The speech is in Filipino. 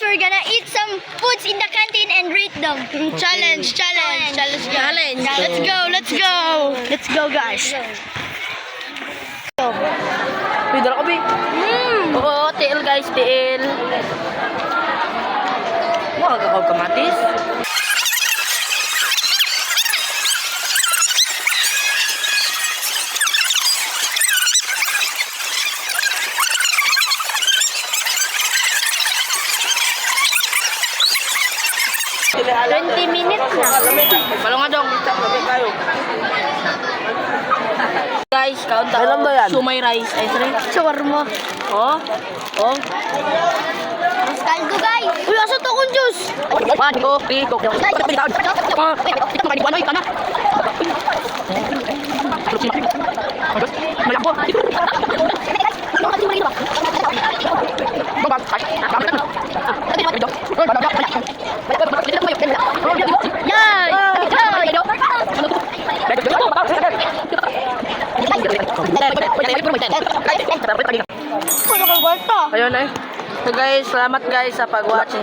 we're gonna eat some foods in the canteen and rate them. Challenge. Let's go, guys. Uy, dala ko, Bi. Oo, tiil guys, tiil. Wala ka kamatis. Minutes na. Balong nga dong. Guys, kaunta. Kailan ba yan? Sumay rice. Ay, sorry. Shawarma. Oh. Oh. Mas kaldo, guys. Uy, asa to kong juice? Go, go. Ayun eh. So guys, salamat guys sa pag-watch.